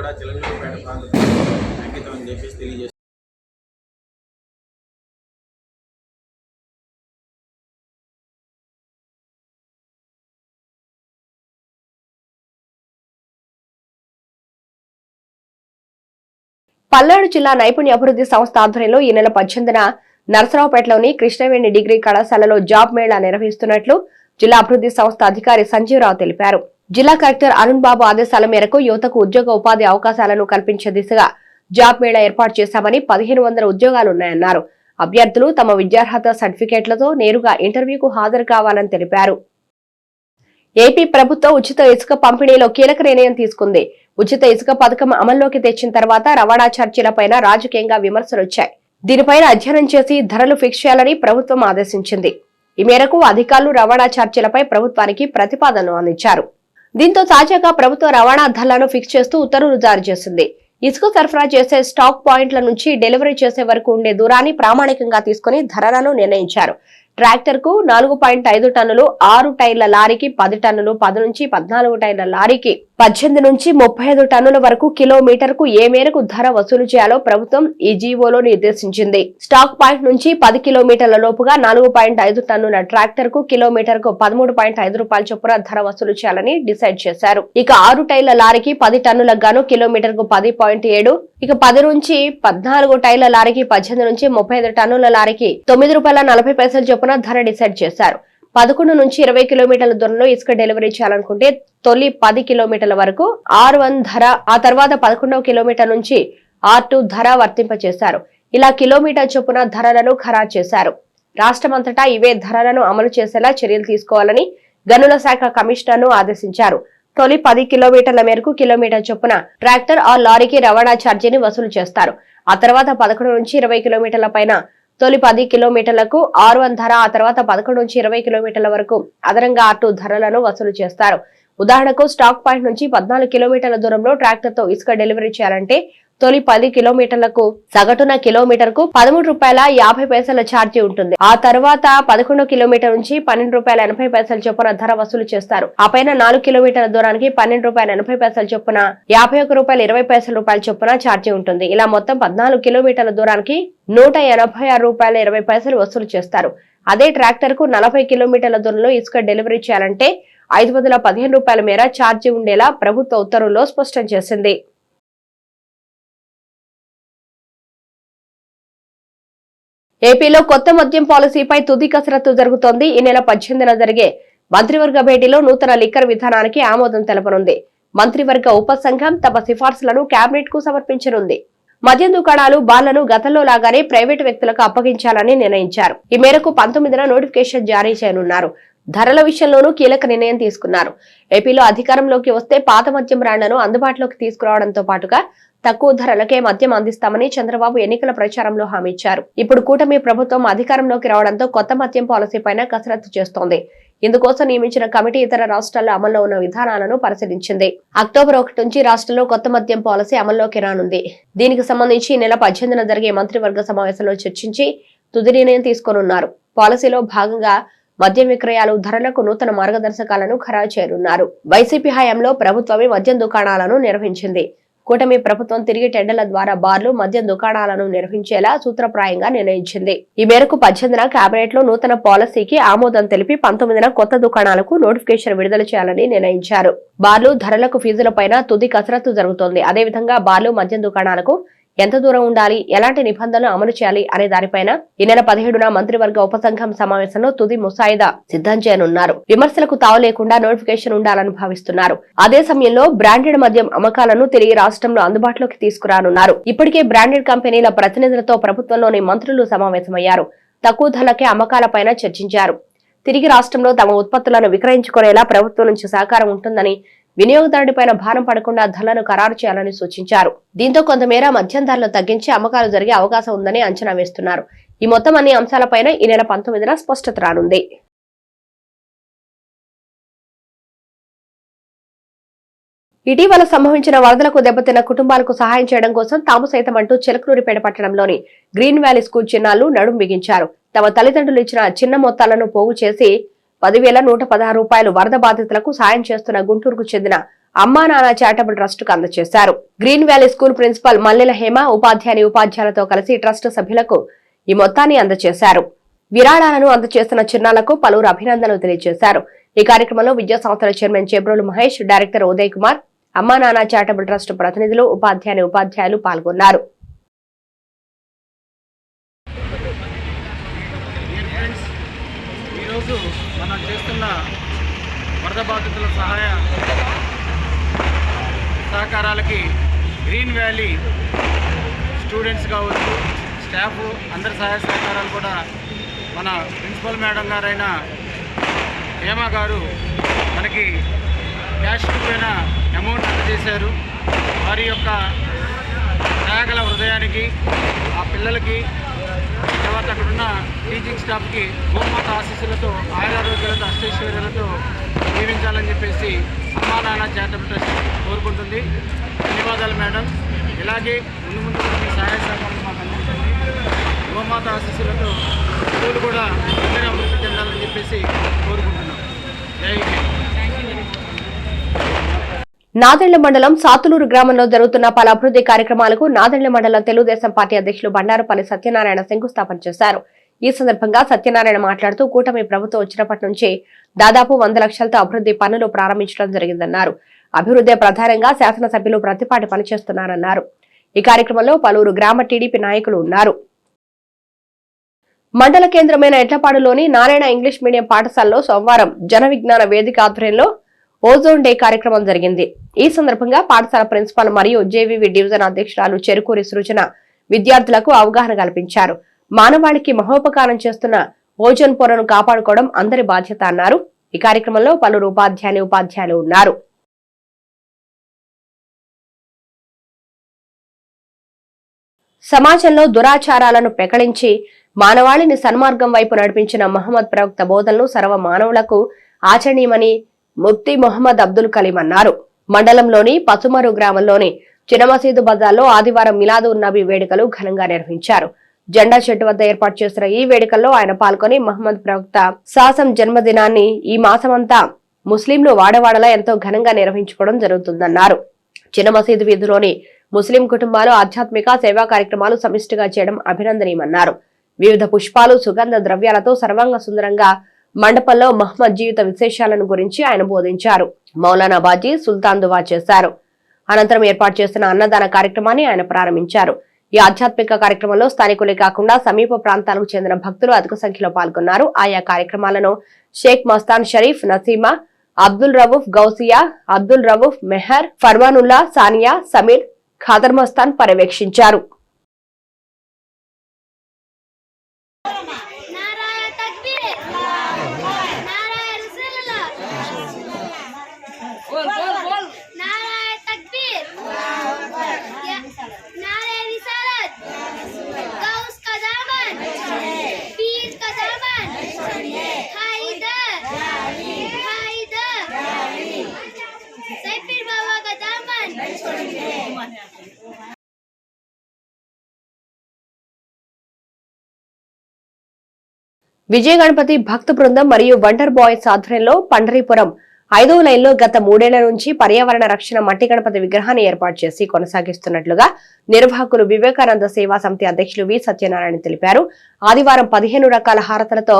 కూడా చిలకలూరిపేట ప్రాంతానికి అంకితం అని చెప్పేసి తెలియజేస్తారు. పల్నాడు జిల్లా నైపుణ్య అభివృద్ధి సంస్థ ఆధ్వర్యంలో ఈ నెల 18న నరసరావుపేటలోని కృష్ణవేణి డిగ్రీ కళాశాలలో జాబ్ మేళా నిర్వహిస్తున్నట్లు జిల్లా అభివృద్ధి సంస్థ అధికారి సంజీవరావు తెలిపారు. జిల్లా కలెక్టర్ అరుణ్ బాబు ఆదేశాల మేరకు యువతకు ఉద్యోగ ఉపాధి అవకాశాలను కల్పించే దిశగా జాబ్ మేళా ఏర్పాటు చేశామని 1500 ఉద్యోగాలున్నాయన్నారు. అభ్యర్థులు తమ విద్యార్హత సర్టిఫికేట్లతో నేరుగా ఇంటర్వ్యూకు హాజరు కావాలని తెలిపారు. ఏపీ ప్రభుత్వం ఉచిత ఇసుక పంపిణీలో కీలక నిర్ణయం తీసుకుంది. ఉచిత ఇసుక పథకం అమల్లోకి తెచ్చిన తర్వాత రవాణా ఛార్జీలపైన రాజకీయంగా విమర్శలొచ్చాయి. దీనిపైన అధ్యయనం చేసి ధరలు ఫిక్స్ చేయాలని ప్రభుత్వం ఆదేశించింది. ఈ మేరకు అధికారులు రవాణా ఛార్జీలపై ప్రభుత్వానికి ప్రతిపాదనలు అందించారు. దీంతో తాజాగా ప్రభుత్వ రవాణా ధరలను ఫిక్స్ చేస్తూ ఉత్తర్వులు జారీ చేసింది. ఇసుక సరఫరా చేసే స్టాక్ పాయింట్ల నుంచి డెలివరీ చేసే వరకు ఉండే దూరాన్ని ప్రామాణికంగా తీసుకుని ధరలను నిర్ణయించారు. ట్రాక్టర్ కు 4.5 టన్నులు, 6 టైర్ల లారీకి 10 టన్నులు, 10 నుంచి 14 టైర్ల లారీకి 18 నుంచి 35 టన్నుల వరకు కిలోమీటర్కు ఏ మేరకు ధర వసూలు చేయాలో ప్రభుత్వం ఈ జీవోలో నిర్దేశించింది. స్టాక్ పాయింట్ నుంచి 10 కిలోమీటర్ల లోపుగా 4.5 టన్నుల ట్రాక్టర్ కు కిలోమీటర్కు 13.5 రూపాయల చొప్పున ధర వసూలు చేయాలని డిసైడ్ చేశారు. ఇక 6 టైర్ల లారీకి 10 టన్నులకు గాను కిలోమీటర్కు 10.7, ఇక 10 నుంచి 14 టైర్ల లారీకి 18 నుంచి 35 టన్నుల లారీకి ₹9.40 చొప్పున ధర డిసైడ్ చేశారు. 11 నుంచి 20 కిలోమీటర్ల దూరంలో ఇసుక డెలివరీ చేయాలనుకుంటే తొలి 10 కిలోమీటర్ల వరకు R1 ధర, ఆ తర్వాత 11వ కిలోమీటర్ నుంచి R2 ధర వర్తింపచేశారు. ఇలా కిలోమీటర్ చొప్పున ధరలను ఖరారు చేశారు. రాష్ట్రమంతటా ఇవే ధరలను అమలు చేసేలా చర్యలు తీసుకోవాలని గనుల శాఖ కమిషనర్ను ఆదేశించారు. తొలి 10 కిలోమీటర్ల మేరకు కిలోమీటర్ చొప్పున ట్రాక్టర్ ఆ లారీకి రవాణా ఛార్జీని వసూలు చేస్తారు. ఆ తర్వాత 11 నుంచి 20 కిలోమీటర్ల పైన తొలి 10 కిలోమీటర్లకు R1 ధర, ఆ తర్వాత 11 నుంచి 20 కిలోమీటర్ల వరకు అదనంగా R2 ధరలను వసూలు చేస్తారు. ఉదాహరణకు స్టాక్ పాయింట్ నుంచి 14 కిలోమీటర్ల దూరంలో ట్రాక్టర్ తో ఇసుక డెలివరీ చేయాలంటే తొలి 10 కిలోమీటర్లకు సగటున కిలోమీటర్కు ₹13.50 ఛార్జీ ఉంటుంది. ఆ తర్వాత 11 కిలోమీటర్ నుంచి ₹12.80 చొప్పున ధర వసూలు చేస్తారు. ఆ పైన 4 కిలోమీటర్ల దూరానికి ₹12.80 చొప్పున ₹51.20 చొప్పున ఛార్జీ ఉంటుంది. ఇలా మొత్తం 14 కిలోమీటర్ల దూరానికి ₹186.20 వసూలు చేస్తారు. అదే ట్రాక్టర్ కు 40 కిలోమీటర్ల దూరంలో ఇసుక డెలివరీ చేయాలంటే ₹515 మేర ఛార్జీ ఉండేలా ప్రభుత్వ ఉత్తర్వుల్లో స్పష్టం చేసింది. ఏపీలో కొత్త మద్యం పాలసీపై తుది కసరత్తు జరుగుతోంది. ఈ నెల 18న జరిగే మంత్రివర్గ భేటీలో నూతన లిక్కర్ విధానానికి ఆమోదం తెలపనుంది. మంత్రివర్గ ఉపసంఘం తమ సిఫార్సులను కేబినెట్ కు సమర్పించనుంది. మద్యం దుకాణాలు, బార్లను గతంలో లాగానే ప్రైవేటు వ్యక్తులకు అప్పగించాలని నిర్ణయించారు. ఈ మేరకు 19న నోటిఫికేషన్ జారీ చేయనున్నారు. ధరల విషయంలోనూ కీలక నిర్ణయం తీసుకున్నారు. ఏపీలో అధికారంలోకి వస్తే పాత మద్యం బ్రాండ్లను అందుబాటులోకి తీసుకురావడంతో పాటుగా తక్కువ ధరలకే మద్యం అందిస్తామని చంద్రబాబు ఎన్నికల ప్రచారంలో హామీ ఇచ్చారు. ఇప్పుడు కూటమి ప్రభుత్వం అధికారంలోకి రావడంతో కొత్త మద్యం పాలసీ పైన కసరత్తు చేస్తోంది. ఇందుకోసం నియమించిన కమిటీ ఇతర రాష్ట్రాల్లో అమల్లో ఉన్న విధానాలను పరిశీలించింది. అక్టోబర్ 1 నుంచి రాష్ట్రంలో కొత్త మద్యం పాలసీ అమల్లోకి రానుంది. దీనికి సంబంధించి ఈ నెల 18న జరిగే మంత్రివర్గ సమావేశంలో చర్చించి తుది నిర్ణయం తీసుకోనున్నారు. పాలసీలో భాగంగా మద్యం విక్రయాలు, ధరలకు నూతన మార్గదర్శకాలను ఖరారు చేయనున్నారు. వైసీపీ హయాంలో ప్రభుత్వమే మద్యం దుకాణాలను నిర్వహించింది. కూటమి ప్రభుత్వం తిరిగి టెండర్ల ద్వారా బార్లు, మద్యం దుకాణాలను నిర్వహించేలా సూత్రప్రాయంగా నిర్ణయించింది. ఈ మేరకు 18న కేబినెట్ లో నూతన పాలసీకి ఆమోదం తెలిపి 19న కొత్త దుకాణాలకు నోటిఫికేషన్ విడుదల చేయాలని నిర్ణయించారు. బార్లు, ధరలకు ఫీజులపైన తుది కసరత్తు జరుగుతోంది. అదేవిధంగా బార్లు, మద్యం దుకాణాలకు ఎంత దూరం ఉండాలి, ఎలాంటి నిబంధనలు అమలు చేయాలి అనే దానిపైన ఈ నెల 17న మంత్రివర్గ ఉపసంఘం సమావేశంలో తుది ముసాయిదా సిద్ధం చేయనున్నారు. విమర్శలకు తావు లేకుండా నోటిఫికేషన్ ఉండాలని భావిస్తున్నారు. అదే సమయంలో బ్రాండెడ్ మద్యం అమ్మకాలను తిరిగి రాష్ట్రంలో అందుబాటులోకి తీసుకురానున్నారు. ఇప్పటికే బ్రాండెడ్ కంపెనీల ప్రతినిధులతో ప్రభుత్వంలోని మంత్రులు సమావేశమయ్యారు. తక్కువ ధరలకే అమ్మకాలపైన చర్చించారు. తిరిగి రాష్ట్రంలో తమ ఉత్పత్తులను విక్రయించుకునేలా ప్రభుత్వం నుంచి సహకారం ఉంటుందని, వినియోగదారుడిపైన భారం పడకుండా ధరలను ఖరారు చేయాలని సూచించారు. దీంతో కొంతమేర మద్యం ధరలు తగ్గించి అమ్మకాలు జరిగే అవకాశం ఉందని అంచనా వేస్తున్నారు. ఈ మొత్తం అన్ని అంశాలపైన ఈ నెల 19న స్పష్టత రానుంది. ఇటీవల సంభవించిన వరదలకు దెబ్బతిన్న కుటుంబాలకు సహాయం చేయడం కోసం తాము సైతం అంటూ చిలకలూరిపేట పట్టణంలోని గ్రీన్ వ్యాలీ స్కూల్ చిన్నారులు నడుం బిగించారు. తమ తల్లిదండ్రులు ఇచ్చిన చిన్న మొత్తాలను పోగు చేసి 10,116 రూపాయలు వరద బాధితులకు సాయం చేస్తున్న గుంటూరుకు చెందిన అమ్మా నాన్న చారిటబుల్ ట్రస్ట్ కు అందజేశారు. గ్రీన్ వ్యాలీ స్కూల్ ప్రిన్సిపల్ మల్లెల హేమ ఉపాధ్యాయులతో కలిసి ట్రస్ట్ సభ్యులకు ఈ మొత్తాన్ని అందజేశారు. విరాళాలను అందజేస్తున్న చిన్నాలకు పలువురు అభినందనలు తెలియజేశారు. ఈ కార్యక్రమంలో విద్యా సంస్థల చైర్మన్ చేబ్రోలు మహేష్, డైరెక్టర్ ఉదయ్ కుమార్, అమ్మా నాన్న చారిటబుల్ ట్రస్ట్ ప్రతినిధులు, ఉపాధ్యాయులు పాల్గొన్నారు. ఈరోజు మనం చేస్తున్న వరద బాధితుల సహాయ సహకారాలకి గ్రీన్ వ్యాలీ స్టూడెంట్స్ కావచ్చు, స్టాఫ్ అందరి సహాయ సహకారాలు కూడా మన ప్రిన్సిపల్ మేడం గారైన హేమ గారు మనకి క్యాష్ పైన అమౌంట్ అందజేశారు. వారి యొక్క దయాగల హృదయానికి, ఆ పిల్లలకి, తర్వాత అక్కడున్న టీచింగ్ స్టాఫ్కి గోమాత ఆశీస్సులతో, ఆయురారోగ్యాలతో, అష్టైశ్వర్యాలతో జీవించాలని చెప్పేసి అమ్మా నాన్న చారిటబుల్ ట్రస్ట్ కోరుకుంటుంది. ధన్యవాదాలు మేడం. ఇలాగే ముందు కూడా మీ సహాయ సహకారం మాకు అందించండి. గోమాత ఆశీస్సులతో స్కూల్ కూడా అందరూ అభివృద్ధి చెందాలని చెప్పేసి కోరుకుంటున్నాం. జై హింద్. నాదెండ్ల మండలం సాతులూరు గ్రామంలో జరుగుతున్న పలు అభివృద్ధి కార్యక్రమాలకు నాదెండ్ల మండలం తెలుగుదేశం పార్టీ అధ్యక్షులు బండారుపల్లి సత్యనారాయణ శంకుస్థాపన చేశారు. ఈ సందర్భంగా సత్యనారాయణ మాట్లాడుతూ కూటమి ప్రభుత్వం వచ్చినప్పటి నుంచి దాదాపు 100 లక్షలతో అభివృద్ధి పనులు ప్రారంభించడం జరిగిందన్నారు. అభివృద్ధి ప్రధానంగా శాసనసభ్యులు ప్రతిపాటి పనిచేస్తున్నారన్నారు. ఈ కార్యక్రమంలో పలువురు గ్రామ టీడీపీ నాయకులు ఉన్నారు. మండల కేంద్రమైన ఎట్లపాడులోని నారాయణ ఇంగ్లీష్ మీడియం పాఠశాలలో సోమవారం జన విజ్ఞాన వేదిక ఆధ్వర్యంలో ఓజోన్ డే కార్యక్రమం జరిగింది. ఈ సందర్భంగా పాఠశాల ప్రిన్సిపాల్ మరియు జేవీవి డివిజన్ అధ్యక్షురాలు చెరుకూరి సృజన విద్యార్థులకు అవగాహన కల్పించారు. మానవాళికి మహోపకారం చేస్తున్న ఓజోన్ పొరను కాపాడుకోవడం అందరి బాధ్యత అన్నారు. ఈ కార్యక్రమంలో పలువురు ఉపాధ్యాయులు ఉన్నారు. సమాజంలో దురాచారాలను పెకలించి మానవాళిని సన్మార్గం వైపు నడిపించిన మహమ్మద్ ప్రవక్త బోధనలు సర్వ మానవులకు ఆచరణీయమని ముఫ్తీ మొహమ్మద్ అబ్దుల్ కలీం అన్నారు. మండలంలోని పసుమరు గ్రామంలోని చినమసీదు బజార్లో ఆదివారం మిలాదు నబీ వేడుకలు ఘనంగా నిర్వహించారు. జెండా చెట్టు వద్ద ఏర్పాటు చేసిన ఈ వేడుకల్లో ఆయన పాల్గొని మహమ్మద్ ప్రవక్త సాసం జన్మదినాన్ని ఈ మాసమంతా ముస్లింలు వాడవాడలా ఎంతో ఘనంగా నిర్వహించుకోవడం జరుగుతుందన్నారు. చినమసీదు వీధిలోని ముస్లిం కుటుంబాలు ఆధ్యాత్మిక సేవా కార్యక్రమాలు సమిష్టిగా చేయడం అభినందనీయమన్నారు. వివిధ పుష్పాలు, సుగంధ ద్రవ్యాలతో సర్వాంగ సుందరంగా మండపంలో మహమ్మద్ జీవిత విశేషాలను గురించి ఆయన బోధించారు. మౌలానా బాజీ సుల్తాన్ దువా చేశారు. అనంతరం ఏర్పాటు చేసిన అన్నదాన కార్యక్రమాన్ని ఆయన ప్రారంభించారు. ఈ ఆధ్యాత్మిక కార్యక్రమంలో స్థానికులే కాకుండా సమీప ప్రాంతాలకు చెందిన భక్తులు అధిక సంఖ్యలో పాల్గొన్నారు. ఆయా కార్యక్రమాలను షేక్ మస్తాన్ షరీఫ్, నసీమా, అబ్దుల్ రవూఫ్ గౌసియా, అబ్దుల్ రవూఫ్ మెహర్, ఫర్వానుల్లా, సానియా, సమీర్, ఖాదర్ మస్తాన్ పర్యవేక్షించారు. విజయ గణపతి భక్త బృందం మరియు వండర్ బాయ్స్ ఆధ్వర్యంలో పండరీపురం 5వ లైన్లో గత 3 ఏళ్ల నుంచి పర్యావరణ రక్షణ మట్టి గణపతి విగ్రహాన్ని ఏర్పాటు చేసి కొనసాగిస్తున్నట్లుగా నిర్వాహకులు వివేకానంద సేవా సమితి అధ్యక్షులు వి సత్యనారాయణ తెలిపారు. ఆదివారం 15 రకాల హారతలతో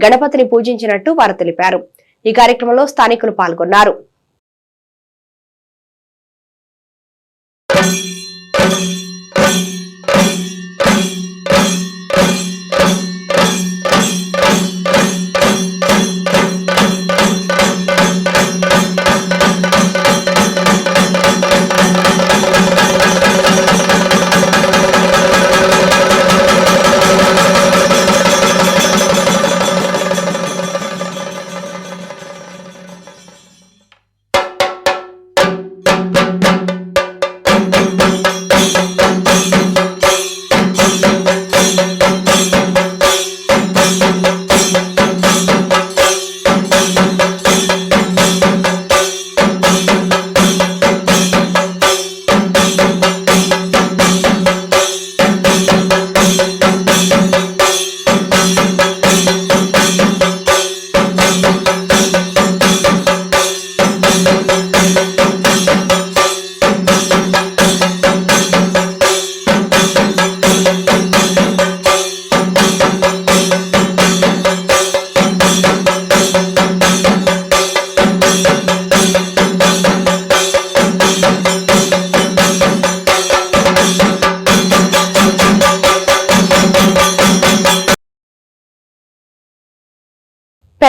గణపతిని పూజించినట్టు వారు తెలిపారు. ఈ కార్యక్రమంలో స్థానికులు పాల్గొన్నారు.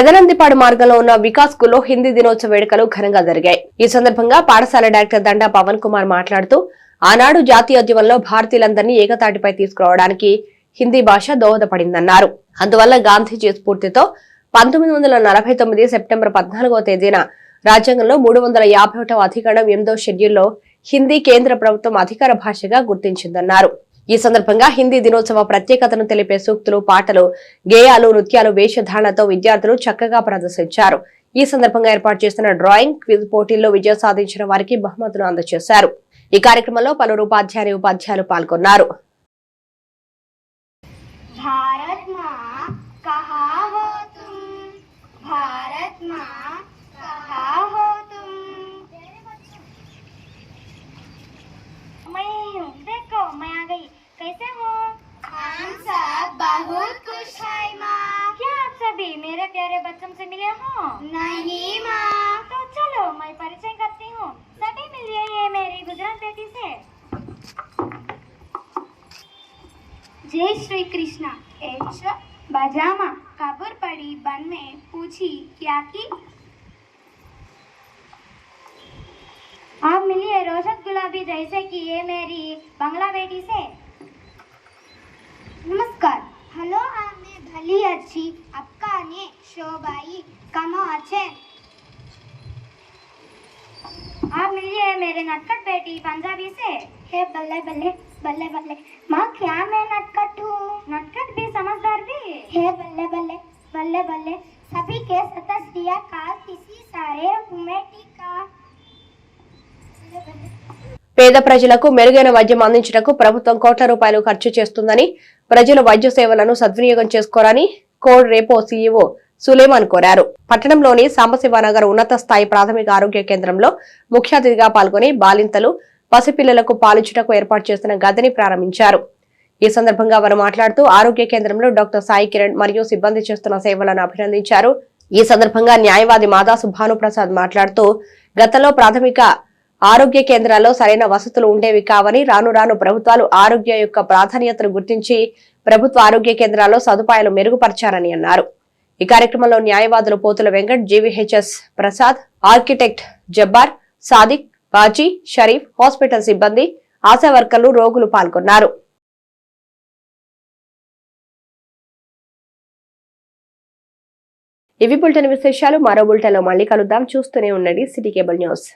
పెదనందిపాడు మార్గంలో ఉన్న వికాస్ స్కూల్లో హిందీ దినోత్సవ వేడుకలు ఘనంగా జరిగాయి. ఈ సందర్భంగా పాఠశాల డైరెక్టర్ దండా పవన్ కుమార్ మాట్లాడుతూ ఆనాడు జాతీయోద్యమంలో భారతీయులందరినీ ఏకతాటిపై తీసుకురావడానికి హిందీ భాష దోహదపడిందన్నారు. అందువల్ల గాంధీజీ స్ఫూర్తితో 1949 సెప్టెంబర్ 14వ తేదీన రాజ్యాంగంలో 351వ అధికరణం 8వ షెడ్యూల్లో హిందీ కేంద్ర ప్రభుత్వం అధికార భాషగా గుర్తించిందన్నారు. ఈ సందర్భంగా హిందీ దినోత్సవ ప్రత్యేకతను తెలిపే సూక్తులు, పాటలు, గేయాలు, నృత్యాలు, వేషధారణతో విద్యార్థులు చక్కగా ప్రదర్శించారు. ఈ సందర్భంగా ఏర్పాటు చేసిన డ్రాయింగ్, క్విజ్ పోటీల్లో విజయం సాధించిన వారికి బహుమతులు అందజేశారు. ఈ కార్యక్రమంలో పలువురు ఉపాధ్యాయులు పాల్గొన్నారు. भारत माँ कहाँ हो तुम, भारत माँ कहाँ हो तुम। मैं हूँ, देखो मैं आ गई। कैसे हो? हम सब बहुत खुश है माँ। क्या आप सभी मेरे प्यारे बच्चों से मिले हो? नहीं माँ। तो चलो मैं परिचय करती हूँ। सभी मिलिए ये मेरी गुजरात बेटी से। जय श्री कृष्णा। एच बजामा कब्र पड़ी बन में पूछी क्या की। आप मिलिए रोशत गुलाबी जैसे कि ये मेरी बंगला बेटी से। नमस्कार। हेलो आने भली अच्छी आपका ने शोभाई कमो अच्छे। आप मिलिए मेरे नटखट बेटी पंजाबी से। हे बल्ले बल्ले बल्ले बल्ले माँ क्या मैं नटखट हूँ? नटखट भी समझदार भी। हे बल्ले बल्ले बल्ले बल्ले सभी के सतस्रिया काल किसी सारे उमेटी का। పేద ప్రజలకు మెరుగైన వైద్యం అందించడానికి ప్రభుత్వం కోట్ల రూపాయలు ఖర్చు చేస్తుందని, ప్రజలు వైద్య సేవలను సద్వినియోగం చేసుకోవాలని కోడ్ రేపో సీఈఓ సులేమాన్ కోరారు. పట్టణంలోని సాంబశివనగర్ ఉన్నత స్థాయి ప్రాథమిక ఆరోగ్య కేంద్రంలో ముఖ్య అతిథిగా పాల్గొని బాలింతలు, పసిపిల్లలకు పాలిచ్చుటకు ఏర్పాటు చేసిన గదిని ప్రారంభించారు. ఈ సందర్భంగా వారు మాట్లాడుతూ ఆరోగ్య కేంద్రంలో డాక్టర్ సాయి కిరణ్ మరియు సిబ్బంది చేస్తున్న సేవలను అభినందించారు. ఈ సందర్భంగా న్యాయవాది మాదాసు భానుప్రసాద్ మాట్లాడుతూ గతంలో ప్రాథమిక ఆరోగ్య కేంద్రాల్లో సరైన వసతులు ఉండేవి కావని, రాను రాను ప్రభుత్వాలు ఆరోగ్య యొక్క ప్రాధాన్యతను గుర్తించి ప్రభుత్వ ఆరోగ్య కేంద్రాల్లో సదుపాయాలు మెరుగుపరిచారని అన్నారు. ఈ కార్యక్రమంలో న్యాయవాదులు పోతుల వెంకట్, జీవీహెచ్ఎస్ ప్రసాద్, ఆర్కిటెక్ట్ జబ్బార్, సాదిక్, బాజీ, షరీఫ్, హాస్పిటల్ సిబ్బంది, ఆశా వర్కర్లు, రోగులు పాల్గొన్నారు. ఇవి బులెటిన్ విశేషాలు. మరో బులెటిన్లో మళ్ళీ కలుద్దాం. చూస్తూనే ఉండండి సిటీ కేబుల్ న్యూస్.